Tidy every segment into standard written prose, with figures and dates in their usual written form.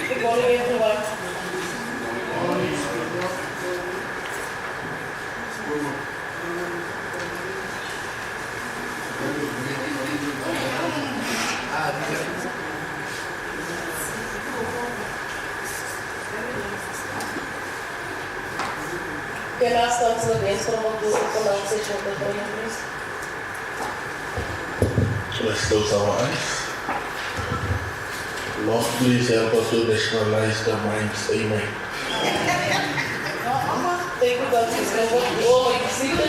Good morning, everyone. Can I ask Councillor Benson to pronunciation of the prayer, please? So let's close our eyes. Lord, please help us to nationalize the minds. Amen. Thank you, Councillor. Oh, you see the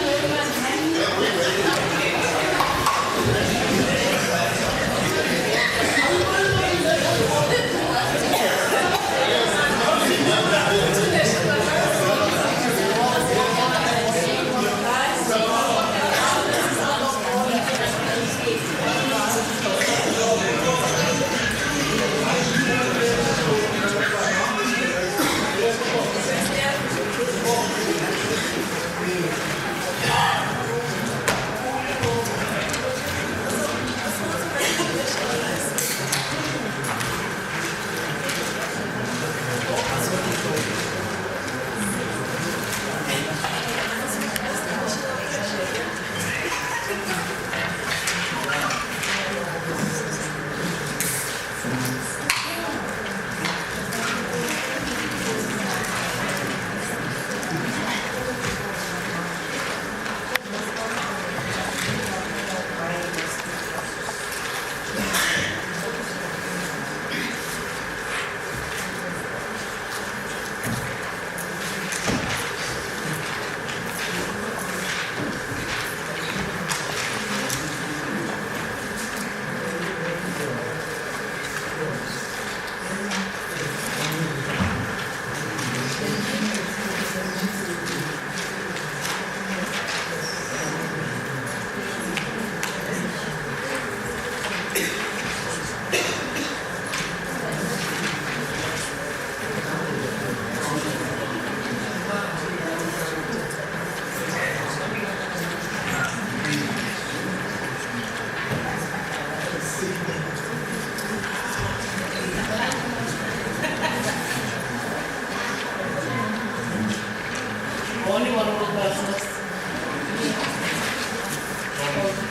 morning, honorable councillors.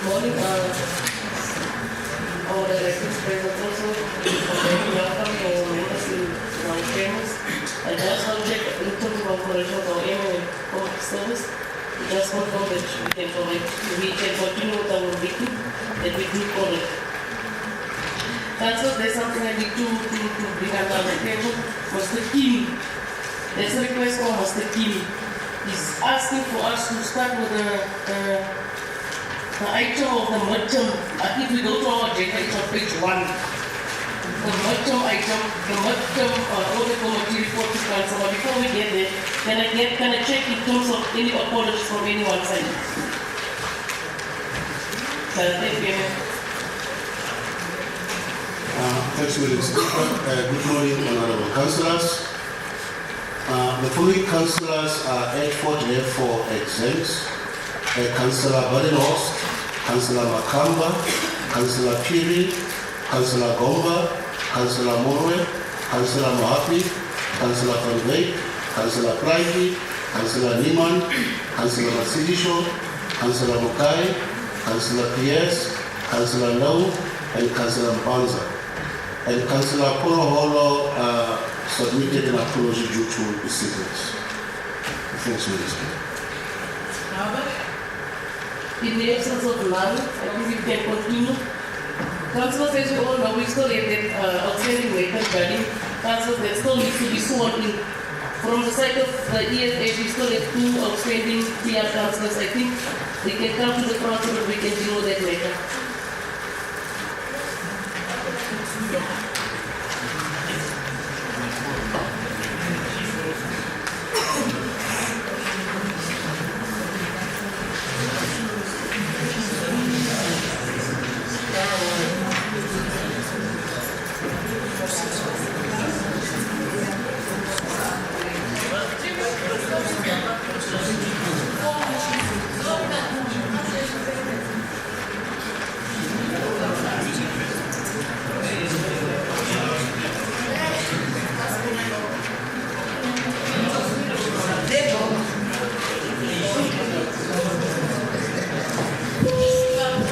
Morning, our directors present also. Welcome to our members in our chambers. I just want to check in terms of operation of our annual public service. We just want to know that we can continue with our meeting that we do call it. Councillors, there's something I need to bring up on the table. Mr. Kim, there's a request from Mr. Kim. He's asking for us to start with the item of the midterm. I think we go to our agenda, it's on page 1. The midterm item, the midterm audit committee report to council. But before we get there, can I check in terms of any apologies from anyone's side? Thank you. Thanks, Madam Speaker. Good morning, honorable councillors. The following councillors are eligible for exempts. Councillor Badenhorst, Councillor Makamba, Councillor Piri, Councillor Gomba, Councillor Morwe, Councillor Mohapi, Councillor Van Wyk, Councillor Praigi, Councillor Niman, Councillor Masidisho, Councillor Mukai, Councillor Pierce, Councillor Lau, and Councillor Mbanza. And Councillor Poroholo submitted an apology due to the sickness. Thanks, Mr. Speaker. In the absence of none, I think we can continue. Councillors, as you all know, we still have that outstanding vehicle study. councils that still need to be sworn in. From the side of the EFF, we still have 2 outstanding PR councillors. I think they can come to the front so that we can deal with that later.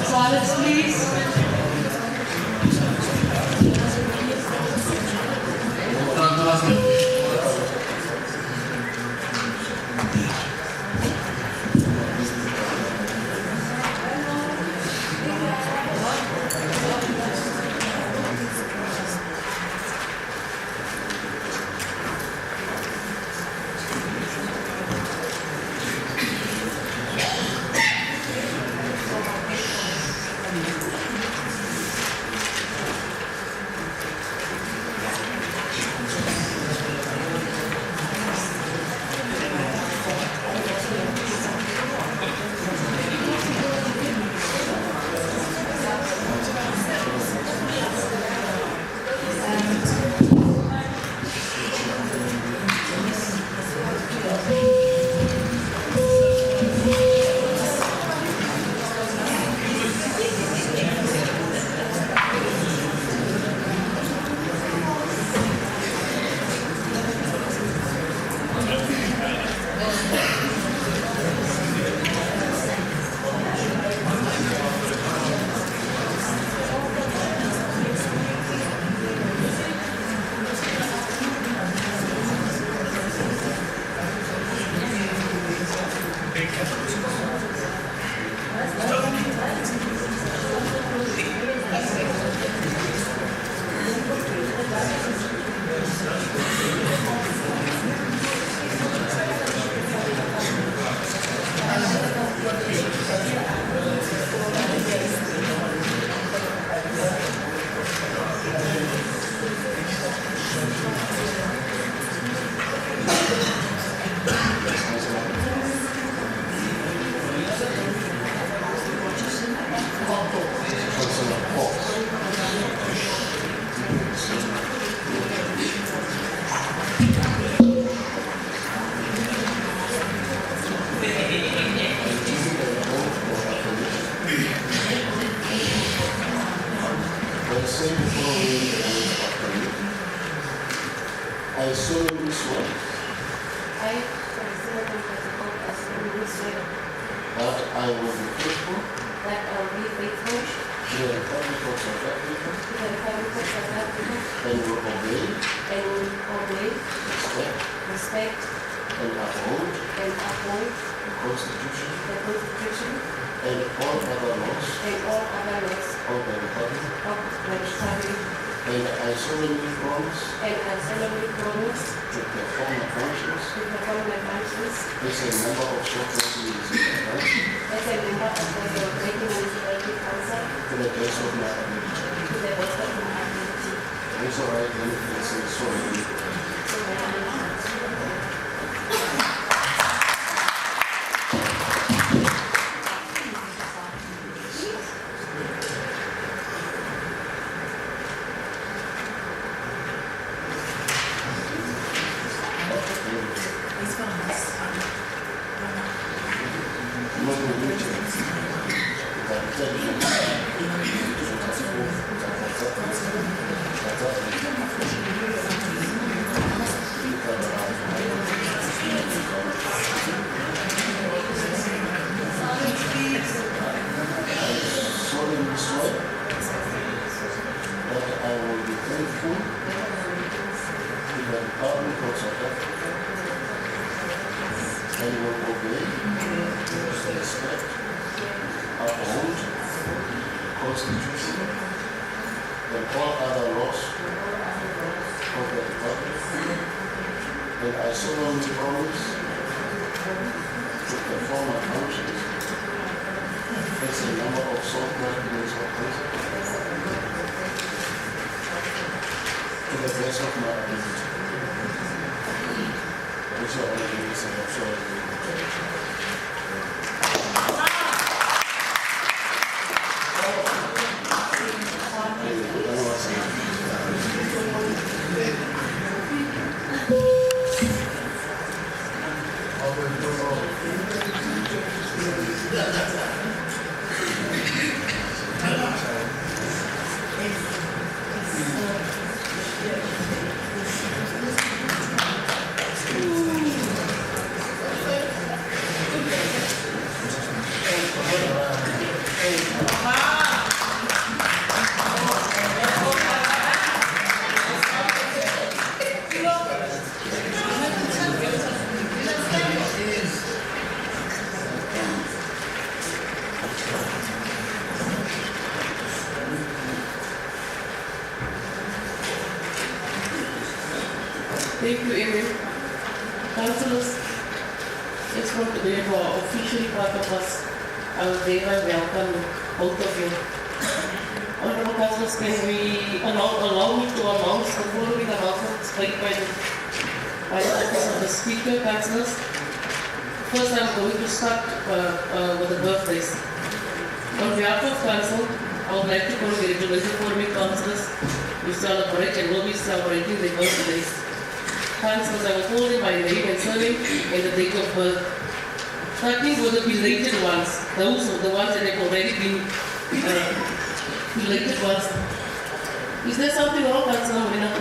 Silence, please. I solemnly swear I, swear that I will be faithful that I will be faithful to the Republic of South Africa to the Republic of South Africa and will obey, and will obey, respect, and uphold the Constitution the Constitution and all other laws and all other laws of the Republic, of the Republic, and I solemnly promise and I solemnly promise to perform my functions to perform my functions as a member of South Municipal Council as a member of the Greater Municipality Council to the best of my ability. to the best of my ability. Raise your right hand and say sorry. So help me God. Solemnly swear that I will be faithful to the Republic of South Africa and will obey, respect, uphold the Constitution and all other laws of the Republic, that I solemnly promise to perform my functions as a member of Southwest Municipal Council to the best of my ability. Which I already said, I'm sure. Thank you, Emin. Councillors, it's from today who are officially part of us. I will thereby welcome both of you. Honorable Councillors, can we allow me to announce the following announcements made by the Office of the Speaker, Councillors? First, I'm going to start with the birthdays. On behalf of Council, I would like to congratulate the following councillors who celebrate and will be celebrating their birthdays. Councillors, I will call them by name and surname and the date of birth. Starting with the belated ones, those are the ones that have already been belated ones. Is there something wrong, Councillor Molina?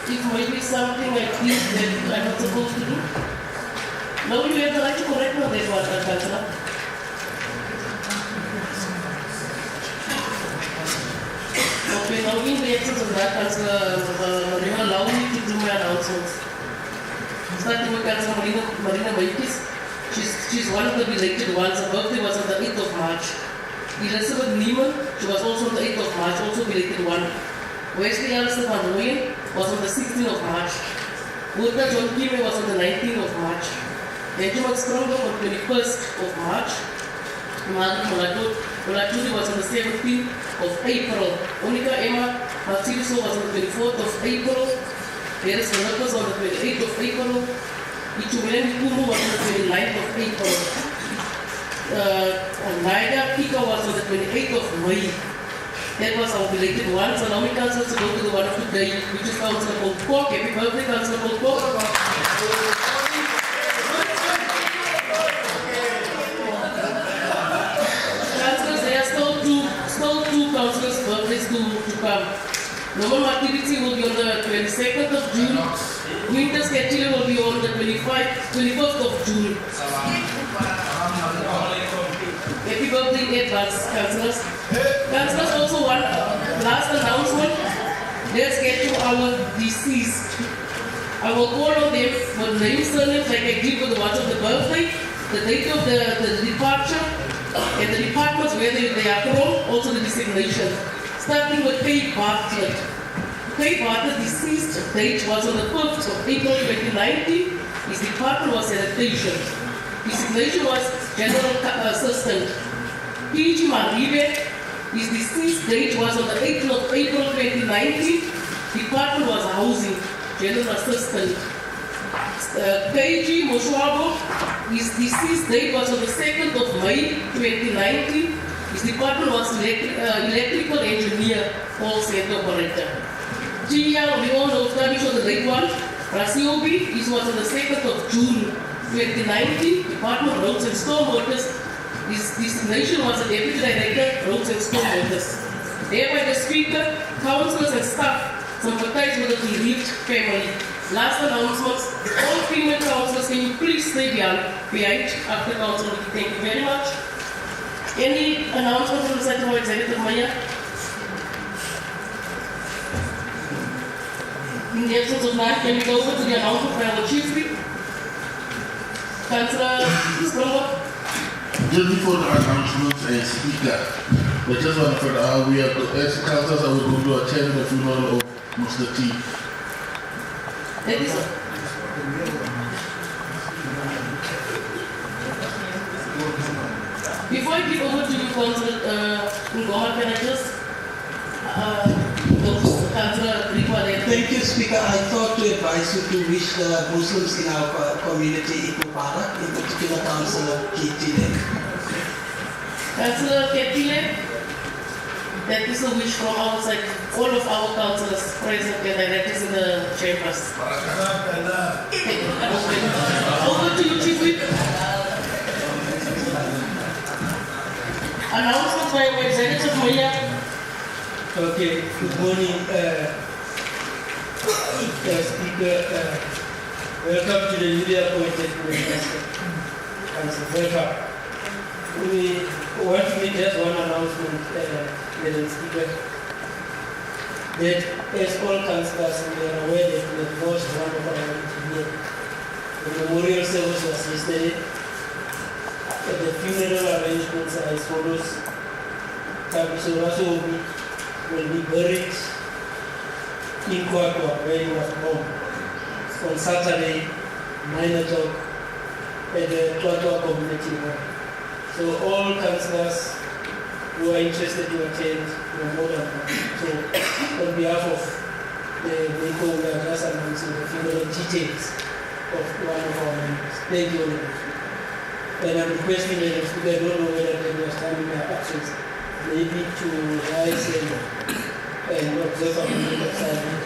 It might be something I think that I'm not supposed to do. Now you have the right to correct me on that one, Councillor. Okay, now in the absence of that, Councillor Molina, allow me to do my announcements. Starting with Councillor Marina Baikis, she's one of the belated ones. Her birthday was on the 8th of March. Elizabeth Neiman, she was also on the 8th of March, also belated one. Wesley Alistair van Rooyen was on the 16th of March. Wilka John Kime was on the 19th of March. Benjamin Strongo on the 21st of March. Margaret Mulatuli was on the 17th of April. Monica Emma Martiriso was on the 24th of April. Harris Philippus on the 28th of April. Ichumelen Kumu was on the 29th of April. Naida Kika was on the 28th of May. That was our belated one. So now we councillors to go to the one of today, which is Councillor Polkok. Happy birthday, Councillor Polkok. Councillors, there are still two councillors' birthdays to come. Normal activity will be on the 22nd of June. Winter scheduling will be on the 21st of June. Happy birthday in advance, councillors. Councillors, also one last announcement. Let's get to our deceased. I will call on them with names, surnames, like I did with the ones of the birthday, the date of the departure, and the departments where they are from, also the designation. Starting with Kay Bartlett. Kay Bartlett, deceased date was on the 5th of April 2019. His department was sanitation. Designation was General Assistant. P.G. Maribe, his deceased date was on the 8th of April 2019. Department was Housing, General Assistant. K.G. Moshwabo, his deceased date was on the 2nd of May 2019. His department was Electrical Engineer, call center operator. G.R. we all know that was the late one. Rasiobi, his was on the 2nd of June 2019. Department Roads and Stormwaters. His designation was a Deputy Director, Roads and Stormwaters. Thereby the Speaker, councillors and staff sympathize with the bereaved family. Last announcements, all female councillors, can you please stay behind after council meeting. Thank you very much. Any announcement from the Central Executive Mayor? In the absence of that, can we go over to the announcement by our Chief Whip? Councillor Strongo. Just before the announcements and speaker, but just one for we are as councillors, I will go to attend the funeral of Mr. T. That is before I give over to you, Councillor Ngoma, can I just Councillor Ripa. Thank you, Speaker. I thought to advise you to wish the Muslims in our community Eid Mubarak, in particular Councillor Ketilek. Councillor Ketilek, that is a wish from our side. All of our councillors present and directors in the chambers. Over to you, Chief Whip. Announcement by Executive Mayor. Okay, good morning, Speaker. Welcome to the newly appointed Minister. Welcome. We want to make just one announcement, Madam Speaker, that as all councillors, we are aware that we have lost one of our engineers. The memorial service was yesterday. The funeral arrangements are as follows. Tabiso Raso will be buried in Kwakwa, where he was born, on Saturday, 9 o'clock, at the Kwakwa Community Hall. So all councillors who are interested to attend, you are more than welcome. So on behalf of the NICO, we are just announcing the funeral details of one of our members. Thank you very much. And I'm requesting that the Speaker, I don't know whether they are standing in their absence, maybe to rise and observe a minute of silence.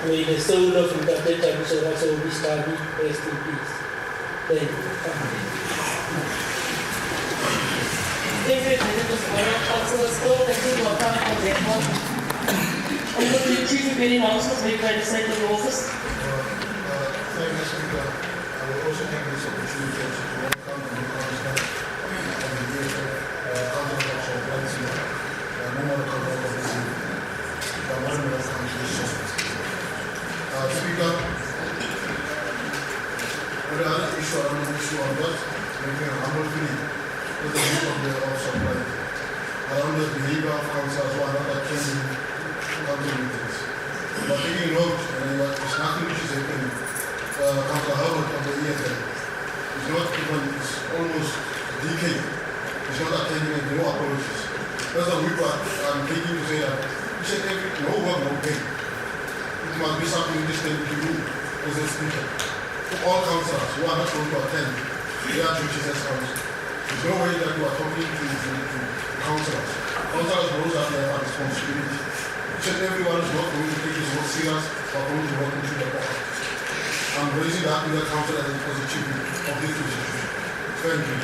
May the soul of Indapet Tabiso Raso be studied, rest in peace. Thank you. Thank you, councillors. All the people who are coming from their home. Over to you, Chief Whip, any announcements made by the Secretary of the Office. Thank you, Speaker. I will also take this opportunity to welcome the new councillor and the new councillor of Plenty, member of the Council of this evening, the member of the Council. Speaker, with the other issue, I don't know issue on that, making a humble plea with the group of the Office of Plenty. Around the behavior of councillors who are not attending council meetings. But taking note, and it's nothing which is happening. Councillor Herbert of the EFL is not even, it's almost a decade. He's not attending and no apologies. That's the week I'm taking to say that we said no work, no pay. It must be something distant to you as a speaker. For all councillors who are not going to attend their duties as council. There's no way that you are talking to councillors. Councillors knows that they have a responsibility. Said everyone is not going to take his work serious or going to work into the pocket. I'm raising that to the council as a positive of this institution. Thank you.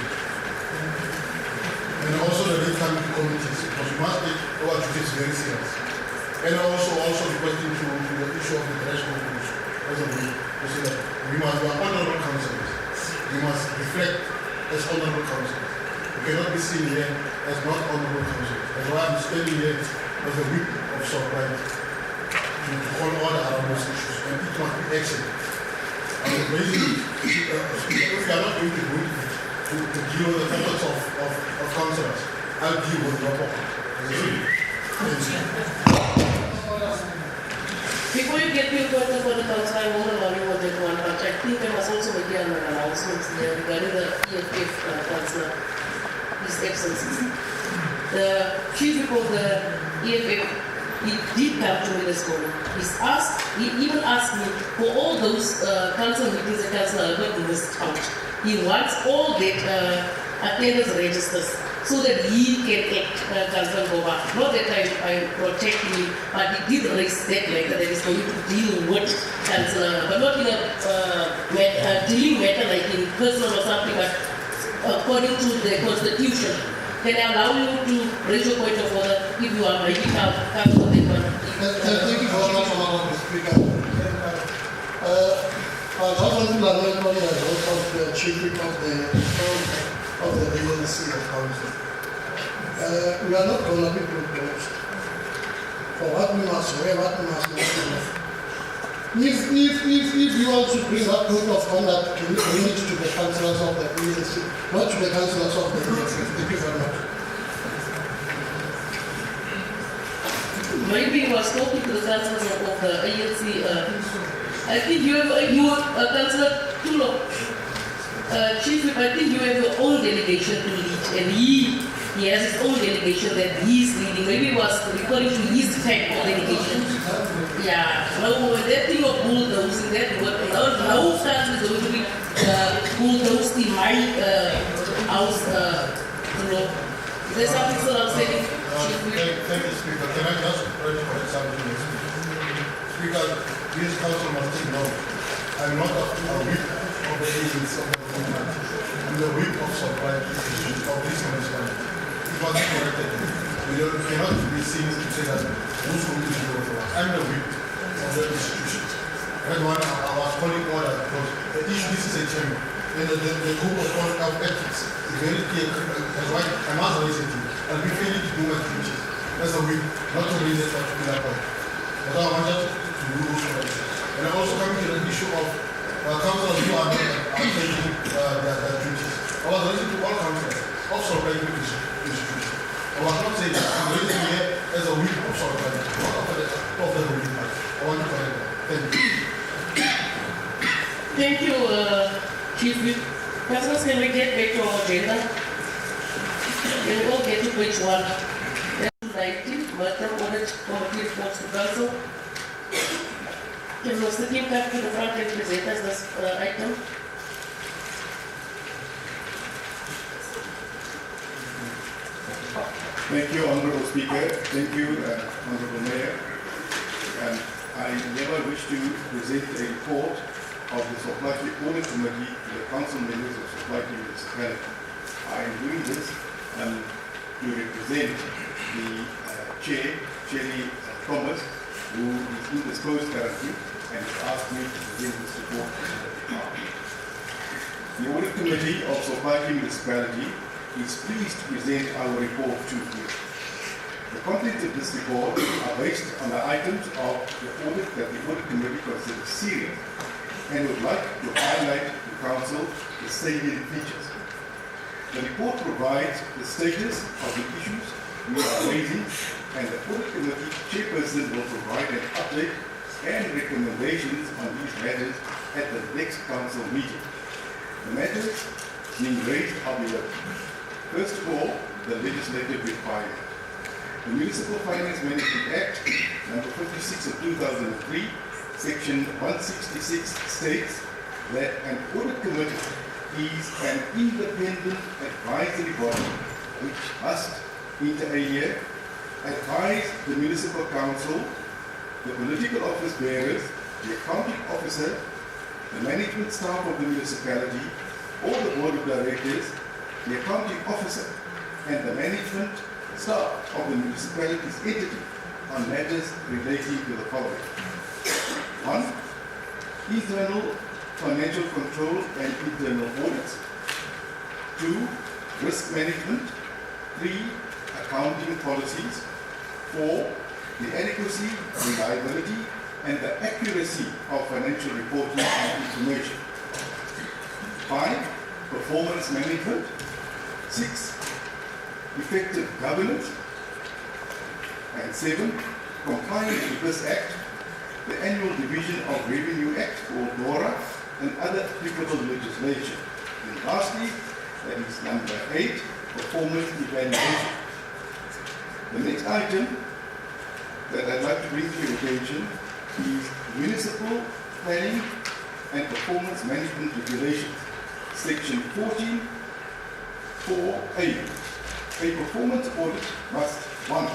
And also the incoming committees, because we must take our duties very serious. And also requesting to the issue of the threshold commission as a way to say that we must be honorable councillors. We must reflect as honorable councillors. We cannot be seen here as not honorable councillors. That's why I'm standing here as a whip of sovereignty to call order around those issues, and it must be excellent. I'm raising, if we are not going to deal with the efforts of councillors, I'll deal with your pocket. Before you get to your question for the council, I want to allow you to one touch. I think I must also make an announcement there regarding the EFF councillor, His Excellency. The chief whip of the EFF, he did come to me this morning. He even asked me for all those council meetings that Councillor Albert missed out. He wants all that attendance registers so that he can act Councillor Ngoma. Not that I protect him, but he did raise that matter that is going to deal with Councillor, but not in a dealing matter like in personal or something, but according to the Constitution. Can I allow you to raise your point of order if you are ready to come to that one? Thank you very much, Honorable Speaker. I just want to lament on the vote of the chief whip of the ANC of council. We are not going to be proposed for what we must wear, what we must not wear. If you want to bring that code of conduct, can you bring it to the councillors of the ANC, not to the councillors of the ANC? Thank you very much. Maybe I was talking to the councillors of the ANC. I think you have Councillor Tulo, Chief Whip, I think you have your own delegation to lead, and he has his own delegation that he's leading. Maybe he was referring to his type of delegation. Yeah. Now that thing of bulldozing, that what now starts is going to be bulldozed in my house. Is there something so I'm saying? Thank you, Speaker. Can I just correct something? Speaker, this council must take note. I'm not a whip of the agents of the government. I'm the whip of supply issues of this municipality. It wasn't corrected. We cannot be seen to say that those communities should go for us. I'm the whip of the institution. That's why I was calling order because the issue, this is a chamber. And the group of ethics is very clear. That's why I must raise it. I'll be failing to do my duties. That's a whip, not to raise that particular point. But I wanted to do those points. And I'm also coming to the issue of councillors who are taking their duties. I was raising to all councillors of supplying institutions. I was not saying that I'm raising here as a whip of supplying, not of the whip. I want to correct that. Thank you. Thank you, Chief Whip. Councillors, can we get back to our agenda? Can we all get to page 1? 19, Madam Audit Committee reports to Council. Can Mr. Kim come to the front and present us this item? Thank you, Honourable Speaker. Thank you, Honourable Mayor. And I never wish to present a report of the Supply Chain Audit Committee to the Council members of Supply Chain Municipality. I am doing this to represent the Chair, Sherry Thomas, who is indisposed currently and has asked me to present this report. The Audit Committee of Supply Chain Municipality is pleased to present our report to you. The contents of this report are based on the items of the audit that the Audit Committee considers serious and would like to highlight to Council the salient features. The report provides the status of the issues we are raising, and the Audit Committee Chairperson will provide an update and recommendations on these matters at the next Council meeting. The matters being raised are below. First of all, the legislative requirement. The Municipal Finance Management Act, number 56 of 2003, Section 166 states that an audit committee is an independent advisory body which must, inter alia, advise the municipal council, the political office bearers, the accounting officer, the management staff of the municipality, or the board of directors, the accounting officer, and the management staff of the municipality's entity on matters relating to the following. 1. Internal financial control and internal audits. 2. Risk management. 3. Accounting policies. 4. The adequacy, reliability, and the accuracy of financial reporting and information. 5. Performance management. 6. Effective governance. And 7. Compliance with this Act, the Annual Division of Revenue Act, or DORA, and other applicable legislation. And lastly, that is number 8, performance evaluation. The next item that I'd like to bring to your attention is Municipal Planning and Performance Management Regulations, Section 14, 4A. A performance audit must, 1.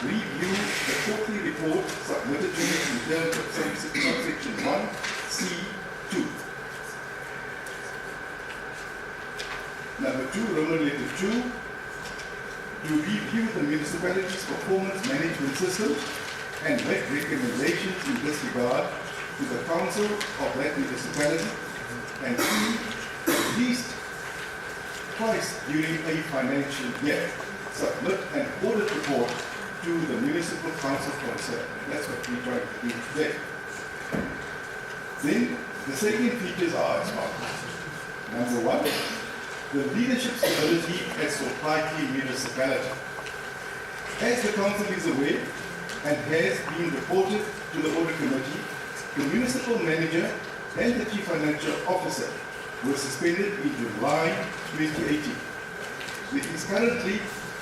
Review the quarterly report submitted to it in terms of subsection 1C2. Number 2, Roman letter 2, to review the municipality's performance management system and make recommendations in this regard to the council of that municipality, and 3, at least twice during a financial year, submit an audit report to the municipal council concerned. That's what we try to do today. Then the salient features are as follows. Number 1, the leadership stability at Sopaiki municipality. As the council is aware and has been reported to the audit committee, the municipal manager and the chief financial officer were suspended in July 2018. There is currently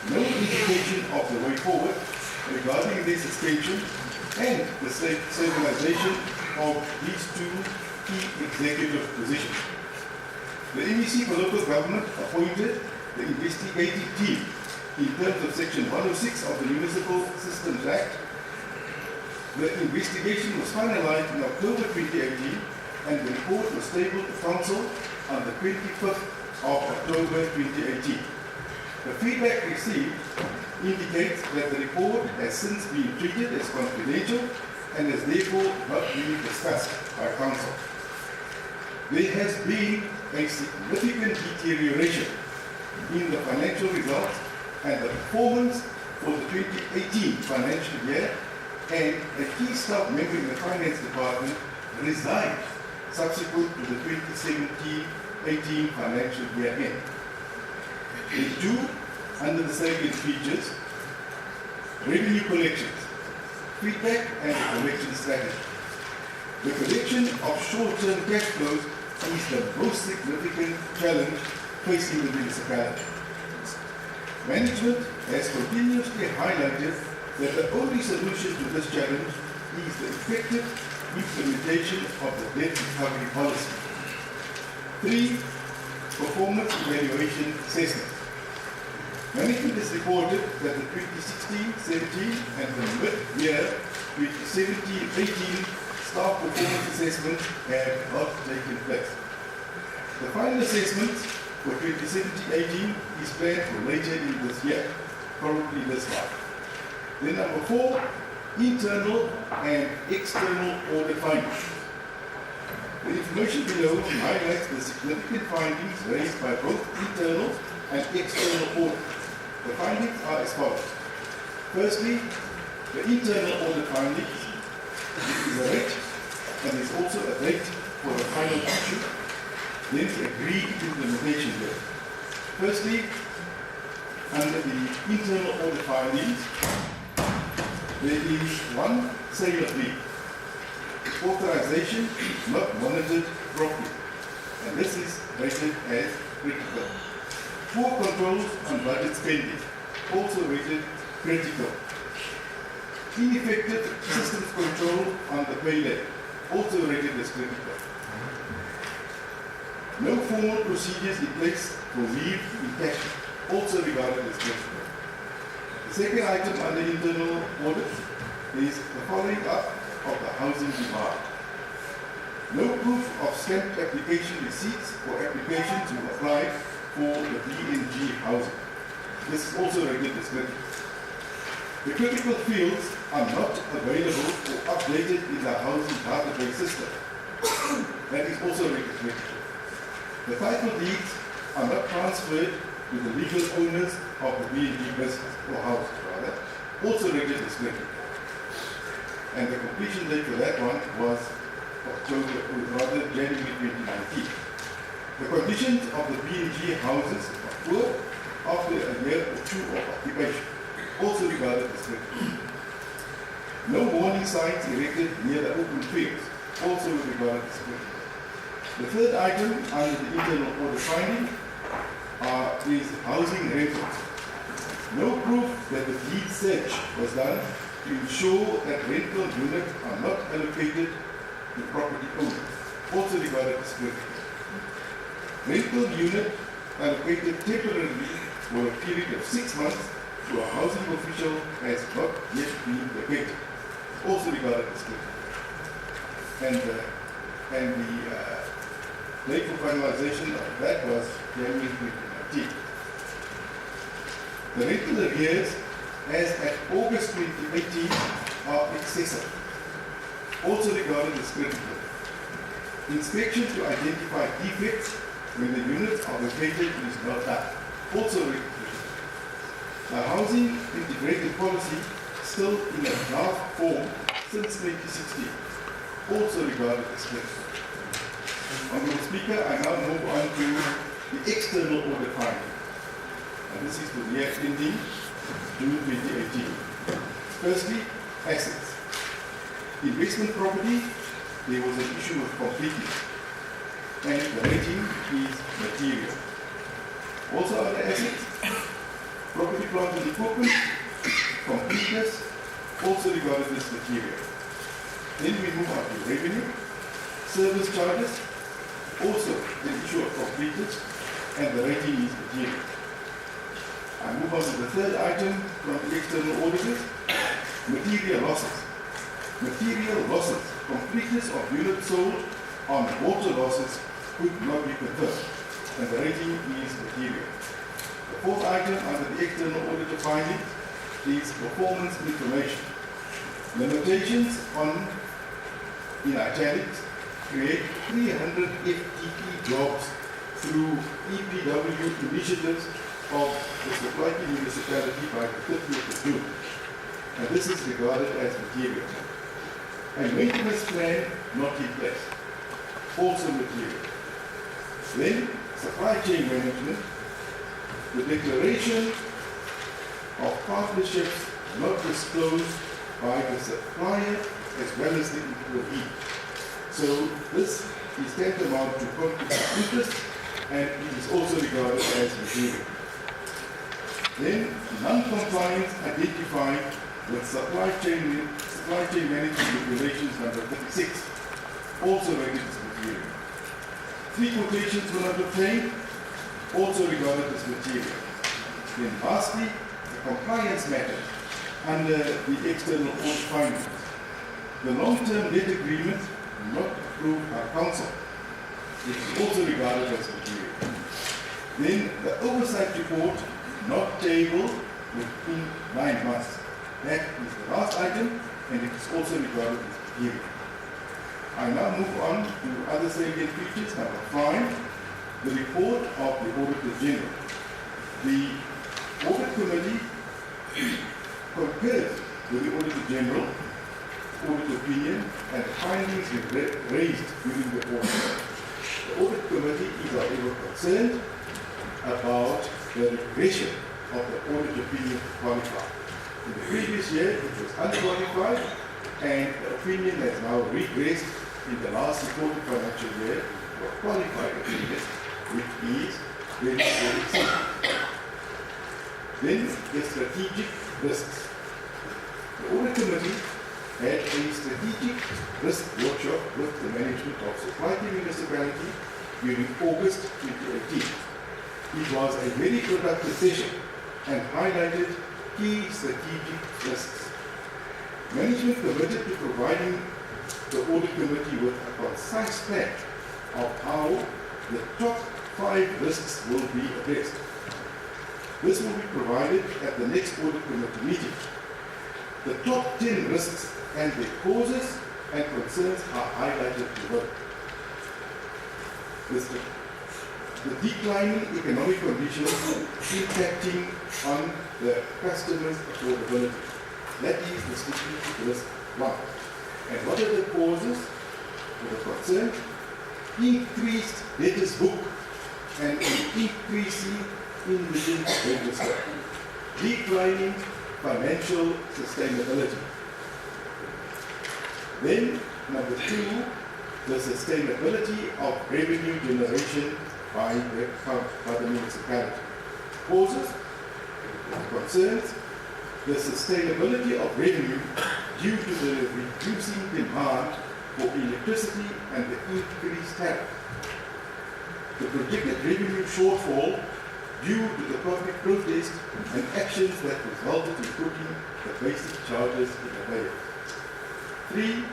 no indication of the way forward regarding their suspension and the stabilization of these two key executive positions. The MEC for local government appointed the investigative team in terms of Section 106 of the Municipal Systems Act. The investigation was finalized in October 2018 and the report was tabled to council on the 25th of October 2018. The feedback received indicates that the report has since been treated as confidential and has therefore not been discussed by council. There has been a significant deterioration in the financial results and the performance for the 2018 financial year, and a key staff member in the finance department resigned subsequent to the 2017-18 financial year end. They do, under the salient features, revenue collections, feedback and the collection strategy. The collection of short-term cash flows is the most significant challenge facing the municipality. Management has continuously highlighted that the only solution to this challenge is the effective implementation of the debt recovery policy. 3. Performance evaluation assessment. Management has reported that the 2016-17 and the mid-year 2017-18 staff performance assessments have not taken place. The final assessment for 2017-18 is planned for later in this year, probably this month. Then number 4, internal and external audit findings. The information below highlights the significant findings raised by both internal and external audit. The findings are as follows. Firstly, the internal audit findings is a rate and is also a rate for the final issue, then the agreed implementation date. Firstly, under the internal audit findings, there is 1 sale of leave. Authorization is not monitored properly, and this is rated as critical. Poor controls on budget spending, also rated critical. Ineffective systems control on the payday, also rated as critical. No formal procedures in place for leave encashment, also regarded as critical. The second item under internal audit is the following up of the housing demand. No proof of stamped application receipts for applications you applied for the BNG housing. This is also rated as critical. The critical fields are not available or updated in the housing database system. That is also rated critical. The title deeds are not transferred to the legal owners of the BNG business, or house rather, also rated as critical. And the completion date for that one was January 2019. The conditions of the BNG houses are poor after a year or 2 of occupation, also regarded as critical. No warning signs erected near the open fields, also regarded as critical. The third item under the internal audit finding is housing rentals. No proof that the deed search was done to ensure that rental units are not allocated to property owners, also regarded as critical. Rental unit allocated temporarily for a period of 6 months to a housing official has not yet been vacated, also regarded as critical. And the date for finalization of that was January 2019. The rental arrears as at August 2018 are excessive, also regarded as critical. Inspection to identify defects when the units are vacated is not done, also critical. The housing integrated policy still in a draft form since 2016, also regarded as critical. Honourable Speaker, I now move on to the external audit finding. And this is for the year ending June 2018. Firstly, assets. Investment property, there was an issue with completeness, and the rating is material. Also other assets, property, plant and equipment, completeness, also regarded as material. Then we move on to revenue, service charges, also the issue of completeness, and the rating is material. I move on to the third item from the external auditors, material losses. Material losses, completeness of units sold on water losses could not be confirmed, and the rating is material. The fourth item under the external auditor finding is performance information. Limitations on, in italics, create 300 FTE jobs through EPW initiatives of the Supply Chain Municipality by the 30th of June. And this is regarded as material. A maintenance plan not in place, also material. Then, supply chain management, the declaration of partnerships not disclosed by the supplier as well as the employee. So this is tantamount to conflict of interest, and it is also regarded as material. Then, non-compliance identified with supply chain management regulations number 36, also rated as material. 3 quotations were not obtained, also regarded as material. Then lastly, the compliance matter under the external audit findings. The long-term debt agreement not approved by council. It is also regarded as material. Then the oversight report not tabled within 9 months. That is the last item, and it is also regarded as material. I now move on to other salient features. Number 5, the report of the Auditor General. The Audit Committee concurs with the Auditor General audit opinion and the findings raised during the audit. The Audit Committee is however concerned about the regression of the audit opinion to qualify. In the previous year, it was unqualified, and the opinion has now regressed in the last reported financial year to a qualified opinion, which is very, very simple. Then the strategic risks. The Audit Committee had a strategic risk workshop with the management of Supply Chain Municipality during August 2018. It was a very productive session and highlighted key strategic risks. Management committed to providing the Audit Committee with a concise plan of how the top 5 risks will be addressed. This will be provided at the next Audit Committee meeting. The top 10 risks and their causes and concerns are highlighted below. The declining economic conditions impacting on the customer's affordability. That is the strategic risk 1. And what are the causes or the concerns? Increased debtors book and an increasing indigent register. Declining financial sustainability. Then, number 2, the sustainability of revenue generation by the municipality. Causes, concerns, the sustainability of revenue due to the reducing demand for electricity and the increased tariff. The projected revenue shortfall due to the public protest and actions that resulted in putting the basic charges in abeyance. 3,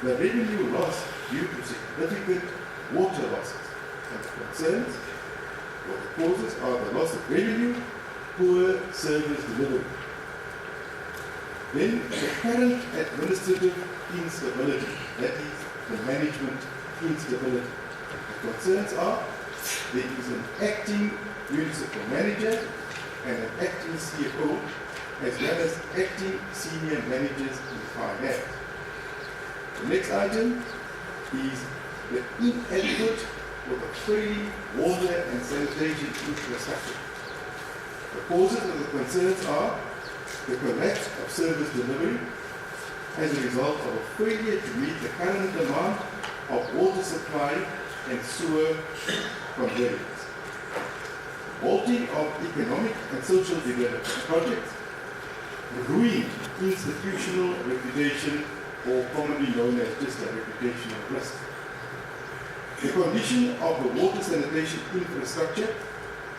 the revenue loss due to significant water losses. And the concerns, or the causes are the loss of revenue, poor service delivery. Then the current administrative instability, that is the management instability. The concerns are there is an acting municipal manager and an acting CFO, as well as acting senior managers in finance. The next item is the inadequate for the free water and sanitation infrastructure. The causes of the concerns are the collapse of service delivery as a result of a failure to meet the current demand of water supply and sewer convergence, halting of economic and social development projects, ruining institutional reputation, or commonly known as just a reputational risk. The condition of the water sanitation infrastructure,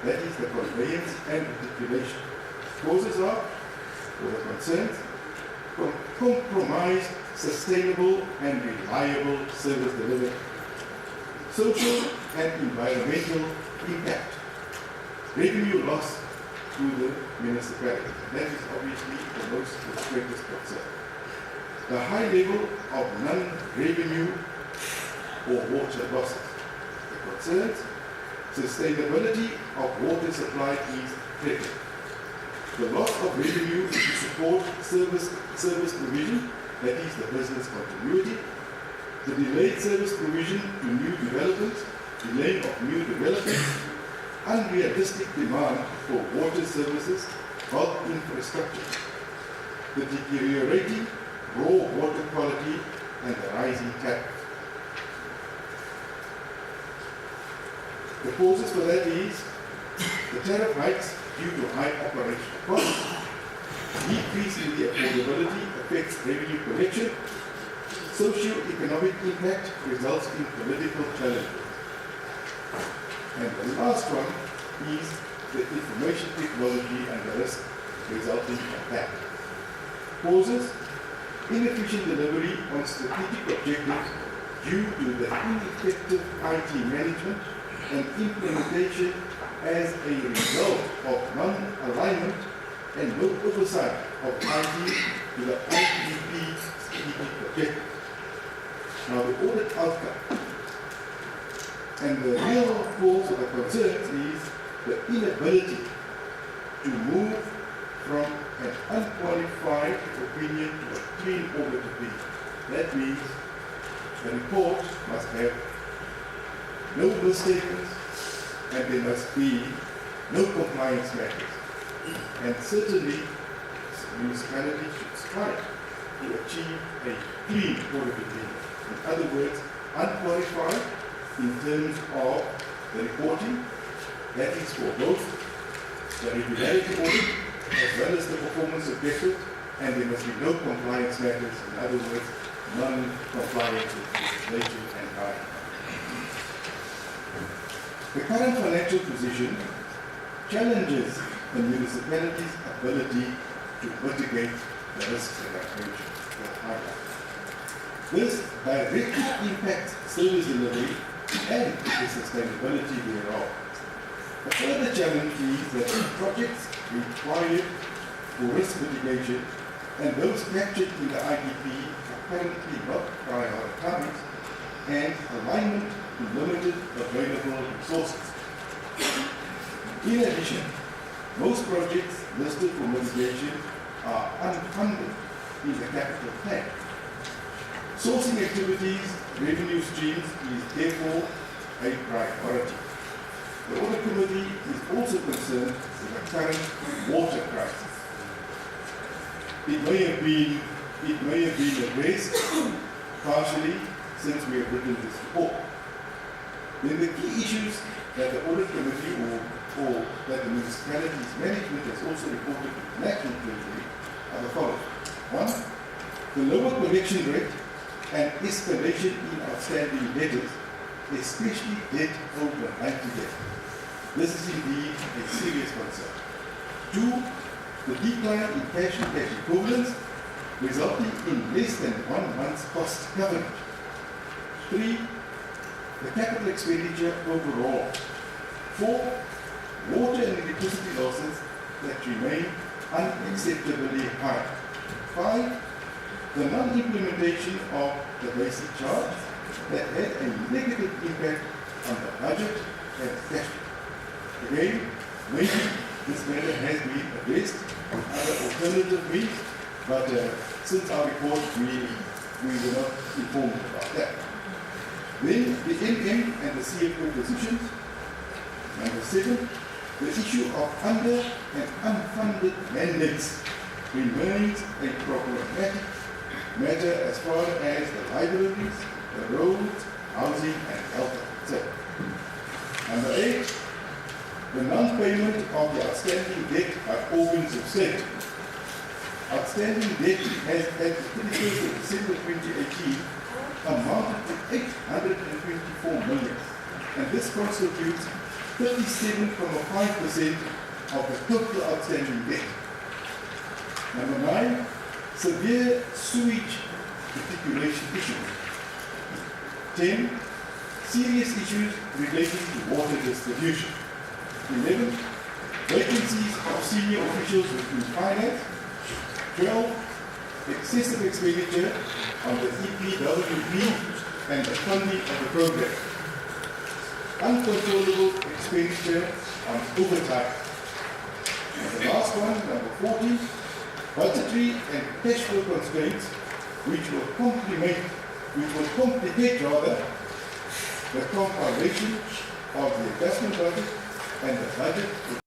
that is the conveyance and reticulation. Causes are, or the concerns, compromised, sustainable and reliable service delivery, social and environmental impact, revenue loss to the municipality. That is obviously the most greatest concern. The high level of non-revenue or water losses. The concerns, sustainability of water supply is threatened. The loss of revenue to support service provision, that is the business continuity. The delayed service provision to new developments, delay of new developments, unrealistic demand for water services, bulk infrastructure, the deteriorating raw water quality, and the rising tariff. The causes for that is the tariff hikes due to high operational costs, decrease in the affordability affects revenue collection, socio-economic impact results in political challenges. And the last one is the information technology and the risk resulting from that. Causes, inefficient delivery on strategic objectives due to the ineffective IT management and implementation as a result of non-alignment and no oversight of IT to the IDP strategic objectives. Now the audit outcome and the real cause of the concerns is the inability to move from an unqualified opinion to a clean audit opinion. That means the report must have no misstatements and there must be no compliance matters. And certainly, municipalities should strive to achieve a clean audit opinion. In other words, unqualified in terms of the reporting, that is for both the regularity audit as well as the performance objective, and there must be no compliance matters, in other words, non-compliance with legislation and guidelines. The current financial position challenges the municipality's ability to mitigate the risks that I mentioned. This directly impacts service delivery and the sustainability thereof. A further challenge is that projects required for risk mitigation and those captured in the IDP are currently not prioritized and alignment to limited available resources. In addition, most projects listed for mitigation are unfunded in the capital plan. Sourcing activities, revenue streams is therefore a priority. The Audit Committee is also concerned with the current water crisis. It may have been addressed partially since we have written this report. Then the key issues that the Audit Committee or that the municipality's management has also reported to the National Treasury are the following. One, the lower collection rate and escalation in outstanding debtors, especially debt over 90 days. This is indeed a serious concern. Two, the decline in cash and cash equivalents, resulting in less than 1 month's cost coverage. Three, the capital expenditure overall. Four, water and electricity losses that remain unacceptably high. Five, the non-implementation of the basic charge that had a negative impact on the budget and cash flow. Again, maybe this matter has been addressed on other alternative means, but since our report, we were not informed about that. Then the MM and the CFO positions. Number 7, the issue of under and unfunded mandates remains a problematic matter as far as the libraries, the roads, housing and health sector. Number 8, the non-payment of the outstanding debt by organs of state. Outstanding debt has at the 31st of December 2018 amounted to 824 million, and this constitutes 37.5% of the total outstanding debt. Number 9, severe sewage reticulation issues. 10, serious issues relating to water distribution. 11, vacancies of senior officials within finance. 12, excessive expenditure on the EPWP and the funding of the program. Uncontrollable expenditure on overtime. And the last one, number 14, budgetary and cash flow constraints which will complicate the compilation of the investment budget and the budget